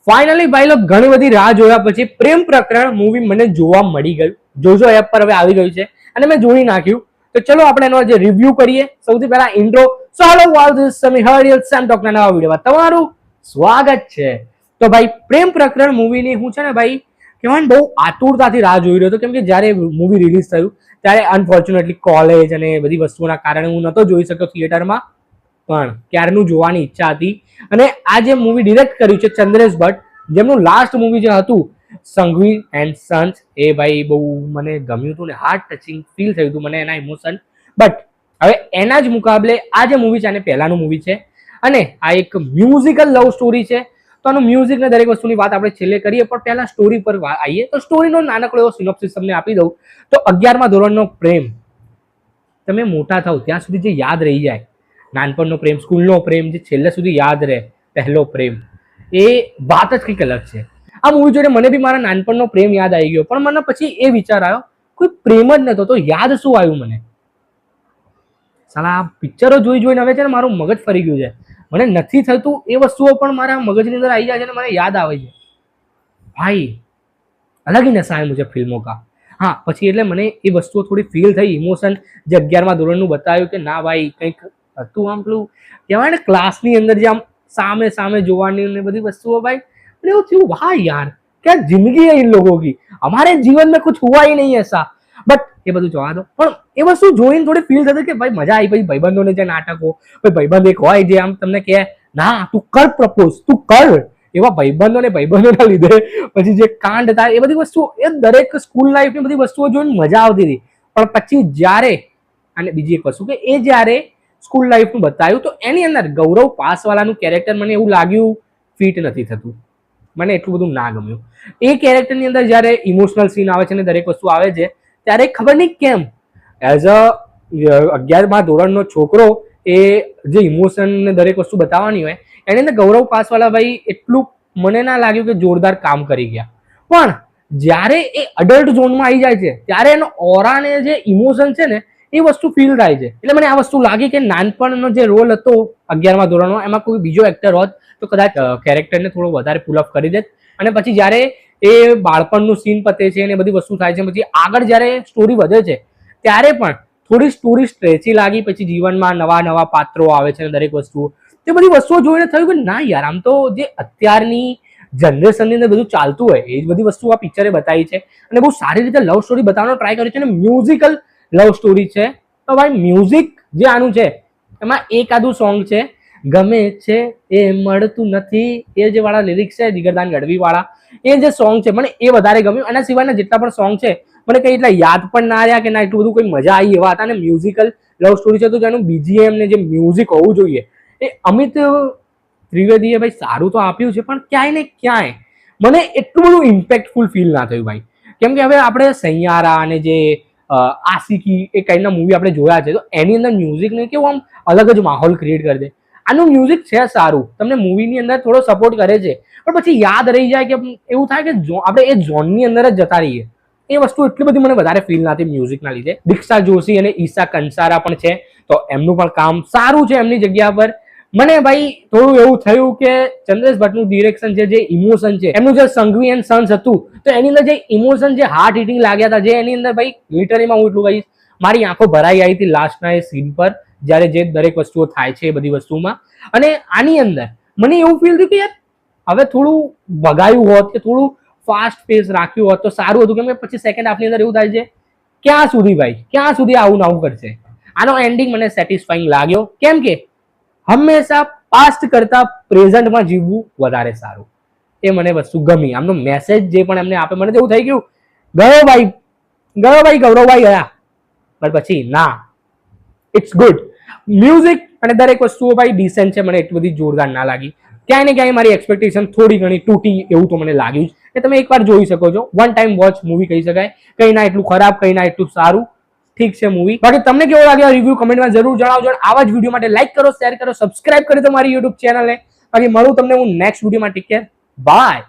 Finally ભાઈ લોક ઘણી બધી રાહ જોયા પછી પ્રેમ પ્રકરણ મૂવી મને જોવા મળી ગયું. જોજો એપ પર હવે આવી ગયું છે અને મેં જોઈ નાખ્યું. તો ચલો આપણે એનો જે રિવ્યુ કરીએ. સૌથી પહેલા ઇન્ટ્રો. સો હેલો વાલ ધીસ સમી હરિયલ સેમ ટોકના નવા વિડીયોમાં તમારું સ્વાગત છે. તો ભાઈ પ્રેમ પ્રકરણ મૂવીની હું છે ને ભાઈ કહેવાય ને બહુ આતુરતાથી રાહ જોઈ રહ્યો હતો, કેમ કે જ્યારે મૂવી રિલીઝ થયું ત્યારે અનફોર્ચ્યુનેટલી કોલેજ અને બધી વસ્તુઓના કારણે હું નહોતો જોઈ શક્યો થિયેટરમાં, પણ ક્યારનું જોવાની ઈચ્છા હતી. અને આ જે મૂવી ડિરેક્ટ કર્યું છે ચંદ્રેશ ભટ્ટ, જેમનું લાસ્ટ મૂવી જે હતું સંઘવી એન્ડ સન્સ, એ ભાઈ બહુ મને ગમ્યું હતું ને હાર્ટ ટચિંગ ફીલ થયું હતું મને એના ઇમોશન. બટ હવે એના જ મુકાબલે આ જે મૂવી છે આને પહેલાનું મૂવી છે અને આ એક મ્યુઝિકલ લવ સ્ટોરી છે. તો આનું મ્યુઝિક ને દરેક વસ્તુની વાત આપણે છેલ્લે કરીએ, પણ પહેલા સ્ટોરી પર આવીએ. તો સ્ટોરીનો નાનકડો એવો સિનોપ્સિસ તમને આપી દઉં તો 11મા ધોરણનો પ્રેમ તમે મોટા થાવ ત્યાં સુધી જે યાદ રહી જાય, નાનપણનો પ્રેમ, સ્કૂલનો પ્રેમ, જે છેલ્લે સુધી યાદ રહે, પહેલો પ્રેમ, એ વાત જ કંઈક અલગ છે. આ મૂવી જોઈને મને બી મારા નાનપણનો પ્રેમ યાદ આવી ગયો, પણ મને પછી એ વિચાર આવ્યો કોઈ પ્રેમ જ નતો તો યાદ શું આવ્યું મને. સાલા આ પિક્ચરો જોઈને હવે છે ને મારું મગજ ફરી ગયું છે. મને નથી થતું એ વસ્તુઓ પણ મારા મગજની અંદર આવી જાય છે અને મને યાદ આવે છે. ભાઈ અલગ ही नशा है मुझे फिल्मों का. હા પછી એટલે મને એ વસ્તુઓ થોડી ફીલ થઈ, ઇમોશન જે 11મા ધોરણનું બતાવ્યું કે ના ભાઈ કંઈક હતું આમ પેલું કહેવાય ને ક્લાસની અંદર જે આમ સામે સામે જોવાની ને બધી વસ્તુઓ. ભાઈ અને એવું થયું વાહ યાર क्या जिंदगी है इन लोगों की, हमारे जीवन में कुछ हुआ ही नहीं ऐसा. બટ એ બધું જોવા દો. પણ એ વસ્તુ જોઈને થોડી ફીલ થતી કે ભાઈ મજા આવી. પછી ભાઈબંધોને જે નાટકો, ભાઈ ભાઈબંધ એક હોય જે આમ તમને કહે ના તું કર પ્રપોઝ, તું કર, એવા ભાઈબંધોના લીધે પછી જે કાંડ થાય એ બધી વસ્તુઓ, એ દરેક સ્કૂલ લાઈફની બધી વસ્તુઓ જોઈને મજા આવતી હતી. પણ પછી જ્યારે અને બીજી એક વસ્તુ કે એ જ્યારે સ્કૂલ લાઈફનું બતાવ્યું તો એની અંદર ગૌરવ પાસવાલાનું કેરેક્ટર મને એવું લાગ્યું ફિટ નથી થતું, મને એટલું બધું ના ગમ્યું. એ કેરેક્ટરની અંદર જ્યારે ઇમોશનલ સીન આવે છે ને દરેક વસ્તુ આવે છે ત્યારે ખબર નહીં કેમ એઝ અ 11મા ધોરણનો છોકરો એ જે ઇમોશન ને દરેક વસ્તુ બતાવવાની હોય એની અંદર ગૌરવ પાસવાલા ભાઈ એટલું મને ના લાગ્યું કે જોરદાર કામ કરી ગયા. પણ જ્યારે એ અડલ્ટ ઝોનમાં આવી જાય છે ત્યારે એનો ઓરા ને જે ઇમોશન છે ને એ વસ્તુ ફીલ થાય છે. એટલે મને આ વસ્તુ લાગી કે નાનપણનો જે રોલ હતો 11મા ધોરણમાં એમાં કોઈ બીજો એક્ટર હોત તો કદાચ કેરેક્ટરને થોડો વધારે પુલ અપ કરી દેત. અને પછી જ્યારે એ બાળપણનું સીન પતે છે અને બધી વસ્તુ થાય છે, પછી આગળ જ્યારે સ્ટોરી વધે છે ત્યારે પણ થોડી સ્ટોરી સ્ટ્રેચી લાગી. પછી જીવનમાં નવા નવા પાત્રો આવે છે દરેક વસ્તુ, તે બધી વસ્તુઓ જોઈને થયું કે ના યાર આમ તો જે અત્યારની જનરેશનની અંદર બધું ચાલતું હોય એ જ બધી વસ્તુ આ પિક્ચરે બતાવી છે અને બહુ સારી રીતે લવ સ્ટોરી બતાવવાનો ટ્રાય કર્યો છે અને મ્યુઝિકલ લવ સ્ટોરી છે. તો ભાઈ મ્યુઝિક જે આનું છે એમાં એકાદું સોંગ છે ગમે છે એ મળતું નથી, એ જે વાળા લિરિક્સ છે જીગરદાન ગઢવી વાળા, એ જે સોંગ છે મને એ વધારે ગમ્યું. એના સિવાયના જેટલા પણ સોંગ છે મને કઈ એટલા યાદ પણ ના રહ્યા કે ના એટલું બધું કોઈ મજા આવી એવા હતા. અને મ્યુઝિકલ લવ સ્ટોરી છે તો જેનું બીજીએમ ને જે મ્યુઝિક હોવું જોઈએ એ અમિત ત્રિવેદીએ ભાઈ સારું તો આપ્યું છે, પણ ક્યાંય ને ક્યાંય મને એટલું બધું ઇમ્પેક્ટફુલ ફીલ ના થયું ભાઈ. કેમ કે હવે આપણે સૈયારા અને જે આશિકી એ કાઈન્ડના મૂવી આપણે જોયા છે તો એની અંદર મ્યુઝિકને કેવું આમ અલગ જ માહોલ ક્રિએટ કરી દે. આનું મ્યુઝિક છે સારું, તમને મૂવીની અંદર થોડો સપોર્ટ કરે છે, પણ પછી યાદ રહી જાય કે એવું થાય કે આપણે એ ઝોનની અંદર જ જતા રહીએ. એ વસ્તુ એટલી બધી મને વધારે ફીલ ના થઈ મ્યુઝિકના લીધે. દીક્ષા જોશી અને ઈશા કંસારા પણ છે તો એમનું પણ કામ સારું છે એમની જગ્યા પર. મને ભાઈ થોડું એવું થયું કે ચંદ્રેશ ભટ્ટનું ડિરેક્શન છે, જે ઇમોશન છે એમનું જે સંઘવી એન્ડ સન્સ હતું તો એની અંદર જે ઇમોશન, જે હાર્ટ હિટિંગ લાગ્યા હતા, જે એની અંદર ભાઈ લિટરલીમાં હું એટલું કહીશ મારી આંખો ભરાઈ આવી હતી લાસ્ટના એ સીન પર જ્યારે જે દરેક વસ્તુઓ થાય છે એ બધી વસ્તુમાં. અને આની અંદર મને એવું ફીલ થયું કે યાર હવે થોડું ભગાયું હોત કે થોડું ફાસ્ટ પેસ રાખ્યું હોત તો સારું હતું. કેમ કે પછી સેકન્ડ હાફની અંદર એવું થાય છે ક્યાં સુધી ભાઈ ક્યાં સુધી આવું નવું કરશે. આનો એન્ડિંગ મને સેટિસ્ફાઈંગ લાગ્યો, કેમ કે હંમેશા પાસ્ટ કરતા પ્રેઝન્ટમાં જીવવું વધારે સારું. એ મને વસ્તુ ગમી. આમનો મેસેજ જે પણ એમને આપે મને તો એવું થઈ ગયું ગયો ભાઈ ગૌરવભાઈ ગયા, પણ પછી ના ઇટ્સ ગુડ. મ્યુઝિક અને દરેક વસ્તુઓ ભાઈ ડિસેન્ટ છે, મને એટલી બધી જોરદાર ના લાગી. ક્યાંય ને ક્યાંય મારી એક્સપેક્ટેશન થોડી ઘણી તૂટી એવું તો મને લાગ્યું કે તમે એકવાર જોઈ શકો છો, વન ટાઈમ વોચ મૂવી કહી શકાય. કઈ ના એટલું ખરાબ, કઈ ના એટલું સારું, ઠીક છે મૂવી. બાકી તમને કેવો લાગ્યો રિવ્યુ કમેન્ટમાં જરૂર જણાવજો. આવા જ વિડીયો માટે લાઈક કરો, શેર કરો, સબસ્ક્રાઇબ કરો તમારી યુટ્યુબ ચેનલને. બાકી મળું તમને હું નેક્સ્ટ વિડીયોમાં. Take care, by.